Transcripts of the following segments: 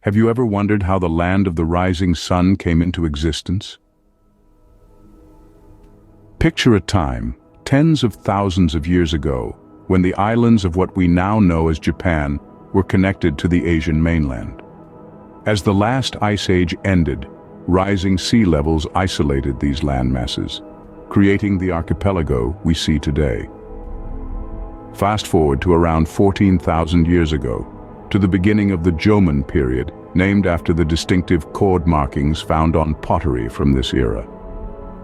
Have you ever wondered how the land of the rising sun came into existence? Picture a time, tens of thousands of years ago, when the islands of what we now know as Japan were connected to the Asian mainland. As the last ice age ended, rising sea levels isolated these landmasses, creating the archipelago we see today. Fast forward to around 14,000 years ago, to the beginning of the Jomon period, named after the distinctive chord markings found on pottery from this era.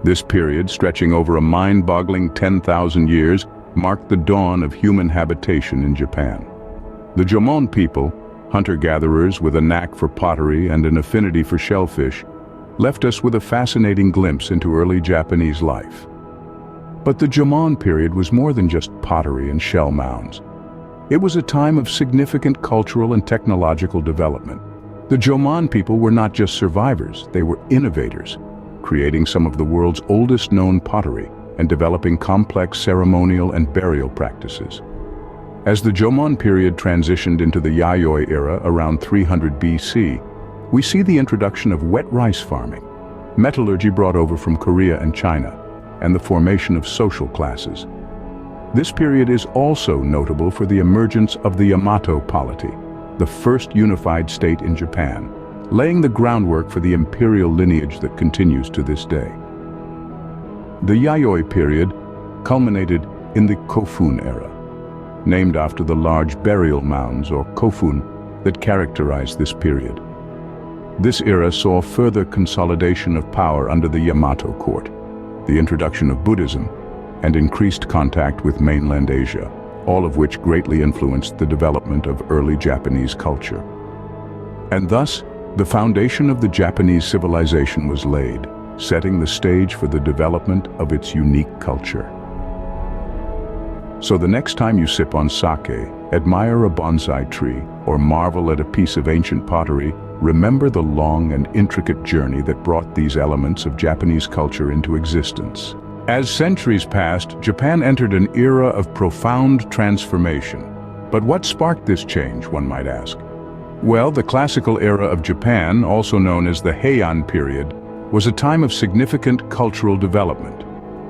This period, stretching over a mind-boggling 10,000 years, marked the dawn of human habitation in Japan. The Jomon people, hunter-gatherers with a knack for pottery and an affinity for shellfish, left us with a fascinating glimpse into early Japanese life. But the Jomon period was more than just pottery and shell mounds. It was a time of significant cultural and technological development. The Jomon people were not just survivors, they were innovators, creating some of the world's oldest known pottery and developing complex ceremonial and burial practices. As the Jomon period transitioned into the Yayoi era around 300 BC, we see the introduction of wet rice farming, metallurgy brought over from Korea and China, and the formation of social classes. This period is also notable for the emergence of the Yamato polity, the first unified state in Japan, laying the groundwork for the imperial lineage that continues to this day. The Yayoi period culminated in the Kofun era, named after the large burial mounds or kofun that characterized this period. This era saw further consolidation of power under the Yamato court, the introduction of Buddhism, and increased contact with mainland Asia, all of which greatly influenced the development of early Japanese culture. And thus, the foundation of the Japanese civilization was laid, setting the stage for the development of its unique culture. So the next time you sip on sake, admire a bonsai tree, or marvel at a piece of ancient pottery, remember the long and intricate journey that brought these elements of Japanese culture into existence. As centuries passed, Japan entered an era of profound transformation. But what sparked this change, one might ask? Well, the classical era of Japan, also known as the Heian period, was a time of significant cultural development.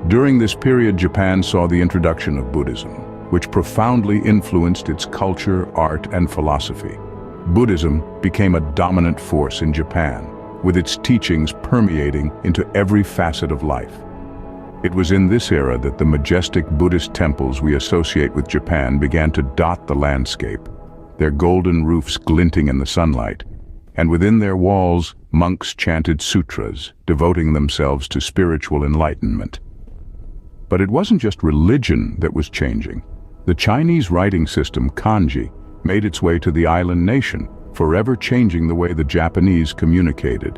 During this period, Japan saw the introduction of Buddhism, which profoundly influenced its culture, art, and philosophy. Buddhism became a dominant force in Japan, with its teachings permeating into every facet of life. It was in this era that the majestic Buddhist temples we associate with Japan began to dot the landscape, their golden roofs glinting in the sunlight, and within their walls, monks chanted sutras, devoting themselves to spiritual enlightenment. But it wasn't just religion that was changing. The Chinese writing system, kanji, made its way to the island nation, forever changing the way the Japanese communicated.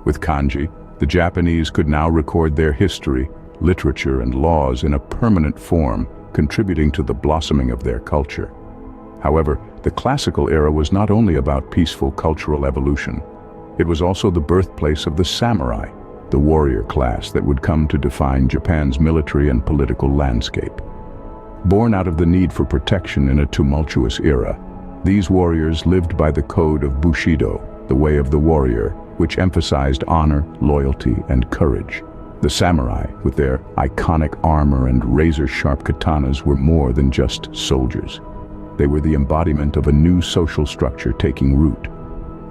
With kanji, the Japanese could now record their history, literature, and laws in a permanent form, contributing to the blossoming of their culture. However, the classical era was not only about peaceful cultural evolution. It was also the birthplace of the samurai, the warrior class that would come to define Japan's military and political landscape. Born out of the need for protection in a tumultuous era, these warriors lived by the code of Bushido, the way of the warrior, which emphasized honor, loyalty, and courage. The samurai, with their iconic armor and razor-sharp katanas, were more than just soldiers. They were the embodiment of a new social structure taking root.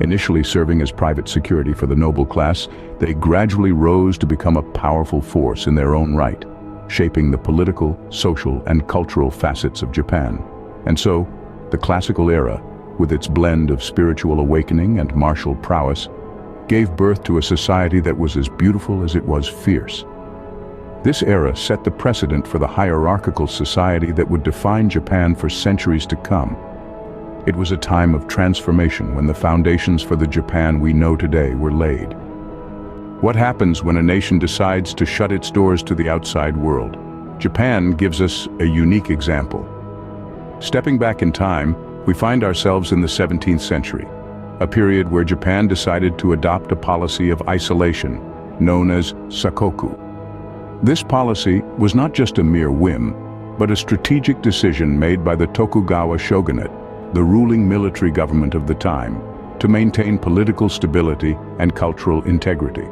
Initially serving as private security for the noble class, they gradually rose to become a powerful force in their own right, shaping the political, social, and cultural facets of Japan. And so, the classical era, with its blend of spiritual awakening and martial prowess, gave birth to a society that was as beautiful as it was fierce. This era set the precedent for the hierarchical society that would define Japan for centuries to come. It was a time of transformation when the foundations for the Japan we know today were laid. What happens when a nation decides to shut its doors to the outside world? Japan gives us a unique example. Stepping back in time, we find ourselves in the 17th century, a period where Japan decided to adopt a policy of isolation, known as sakoku. This policy was not just a mere whim, but a strategic decision made by the Tokugawa shogunate, the ruling military government of the time, to maintain political stability and cultural integrity.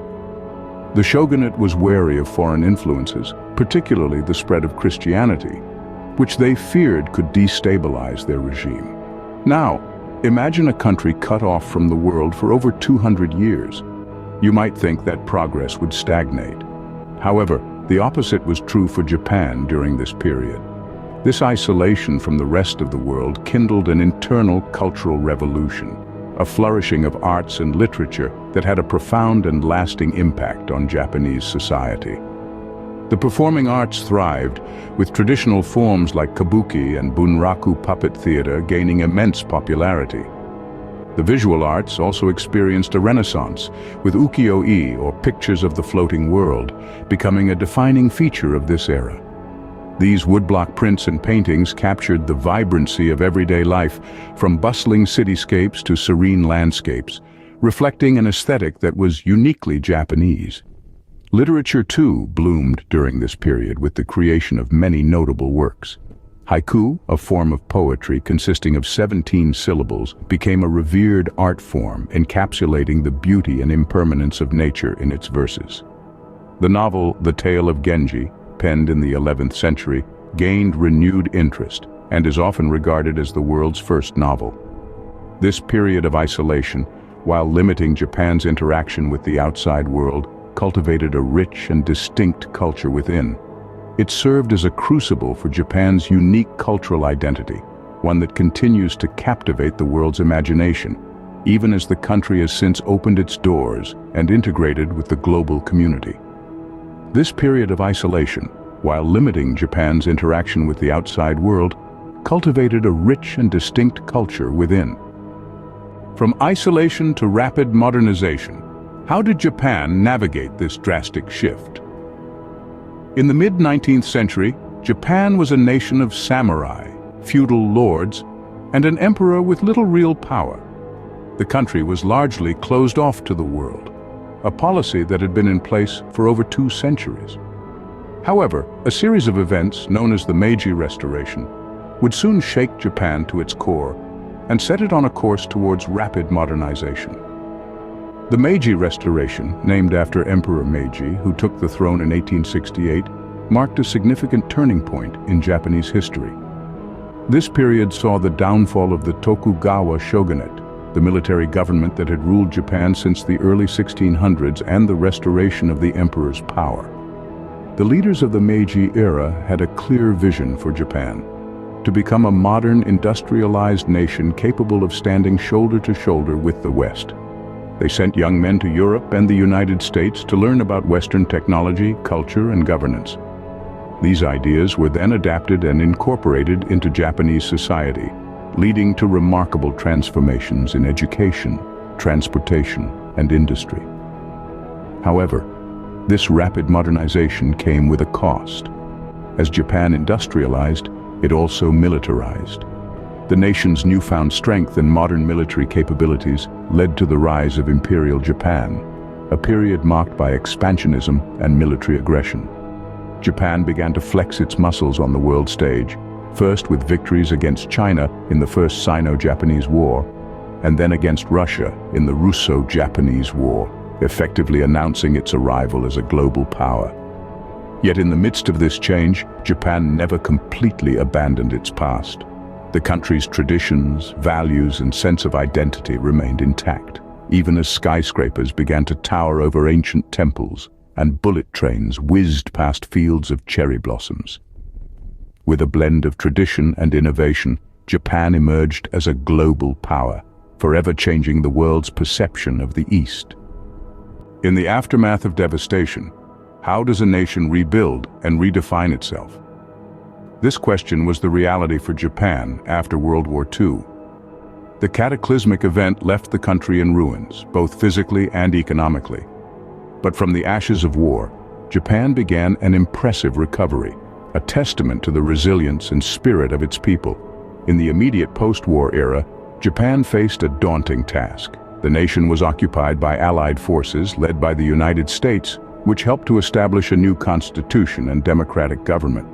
The shogunate was wary of foreign influences, particularly the spread of Christianity, which they feared could destabilize their regime. Now, imagine a country cut off from the world for over 200 years. You might think that progress would stagnate. However, the opposite was true for Japan during this period. This isolation from the rest of the world kindled an internal cultural revolution, a flourishing of arts and literature that had a profound and lasting impact on Japanese society. The performing arts thrived, with traditional forms like kabuki and bunraku puppet theater gaining immense popularity. The visual arts also experienced a renaissance, with ukiyo-e, or pictures of the floating world, becoming a defining feature of this era. These woodblock prints and paintings captured the vibrancy of everyday life, from bustling cityscapes to serene landscapes, reflecting an aesthetic that was uniquely Japanese. Literature, too, bloomed during this period with the creation of many notable works. Haiku, a form of poetry consisting of 17 syllables, became a revered art form encapsulating the beauty and impermanence of nature in its verses. The novel The Tale of Genji, penned in the 11th century, gained renewed interest and is often regarded as the world's first novel. This period of isolation, while limiting Japan's interaction with the outside world, cultivated a rich and distinct culture within. It served as a crucible for Japan's unique cultural identity, one that continues to captivate the world's imagination, even as the country has since opened its doors and integrated with the global community. This period of isolation, while limiting Japan's interaction with the outside world, cultivated a rich and distinct culture within. From isolation to rapid modernization, how did Japan navigate this drastic shift? In the mid-19th century, Japan was a nation of samurai, feudal lords, and an emperor with little real power. The country was largely closed off to the world, a policy that had been in place for over 2 centuries. However, a series of events known as the Meiji Restoration would soon shake Japan to its core and set it on a course towards rapid modernization. The Meiji Restoration, named after Emperor Meiji, who took the throne in 1868, marked a significant turning point in Japanese history. This period saw the downfall of the Tokugawa shogunate, the military government that had ruled Japan since the early 1600s, and the restoration of the emperor's power. The leaders of the Meiji era had a clear vision for Japan: to become a modern, industrialized nation capable of standing shoulder to shoulder with the West. They sent young men to Europe and the United States to learn about Western technology, culture, and governance. These ideas were then adapted and incorporated into Japanese society, leading to remarkable transformations in education, transportation, and industry. However, this rapid modernization came with a cost. As Japan industrialized, it also militarized. The nation's newfound strength and modern military capabilities led to the rise of Imperial Japan, a period marked by expansionism and military aggression. Japan began to flex its muscles on the world stage, first with victories against China in the First Sino-Japanese War, and then against Russia in the Russo-Japanese War, effectively announcing its arrival as a global power. Yet in the midst of this change, Japan never completely abandoned its past. The country's traditions, values, and sense of identity remained intact, even as skyscrapers began to tower over ancient temples and bullet trains whizzed past fields of cherry blossoms. With a blend of tradition and innovation, Japan emerged as a global power, forever changing the world's perception of the East. In the aftermath of devastation, how does a nation rebuild and redefine itself? This question was the reality for Japan after World War II. The cataclysmic event left the country in ruins, both physically and economically. But from the ashes of war, Japan began an impressive recovery, a testament to the resilience and spirit of its people. In the immediate post-war era, Japan faced a daunting task. The nation was occupied by Allied forces led by the United States, which helped to establish a new constitution and democratic government.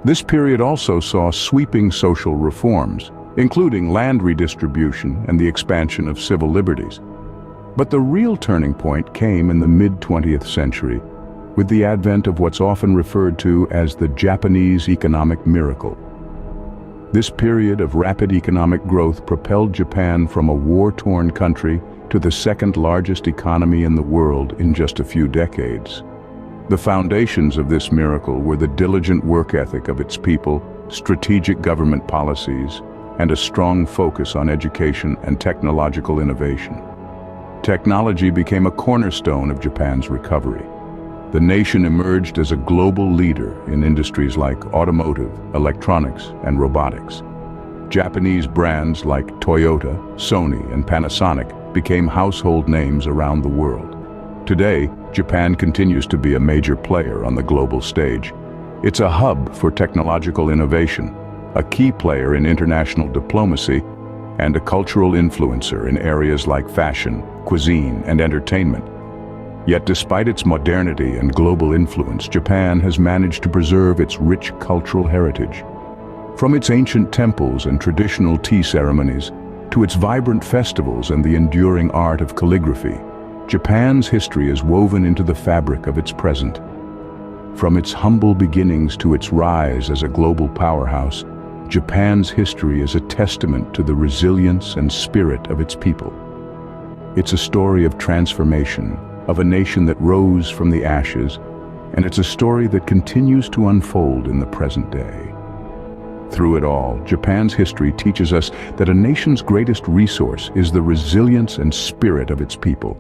This period also saw sweeping social reforms, including land redistribution and the expansion of civil liberties. But the real turning point came in the mid-20th century with the advent of what's often referred to as the Japanese economic miracle. This period of rapid economic growth propelled Japan from a war-torn country to the second largest economy in the world in just a few decades. The foundations of this miracle were the diligent work ethic of its people, strategic government policies, and a strong focus on education and technological innovation. Technology became a cornerstone of Japan's recovery. The nation emerged as a global leader in industries like automotive, electronics, and robotics. Japanese brands like Toyota, Sony, and Panasonic became household names around the world. Today, Japan continues to be a major player on the global stage. It's a hub for technological innovation, a key player in international diplomacy, and a cultural influencer in areas like fashion, cuisine, and entertainment. Yet despite its modernity and global influence, Japan has managed to preserve its rich cultural heritage. From its ancient temples and traditional tea ceremonies, to its vibrant festivals and the enduring art of calligraphy, Japan's history is woven into the fabric of its present. From its humble beginnings to its rise as a global powerhouse, Japan's history is a testament to the resilience and spirit of its people. It's a story of transformation, of a nation that rose from the ashes, and it's a story that continues to unfold in the present day. Through it all, Japan's history teaches us that a nation's greatest resource is the resilience and spirit of its people.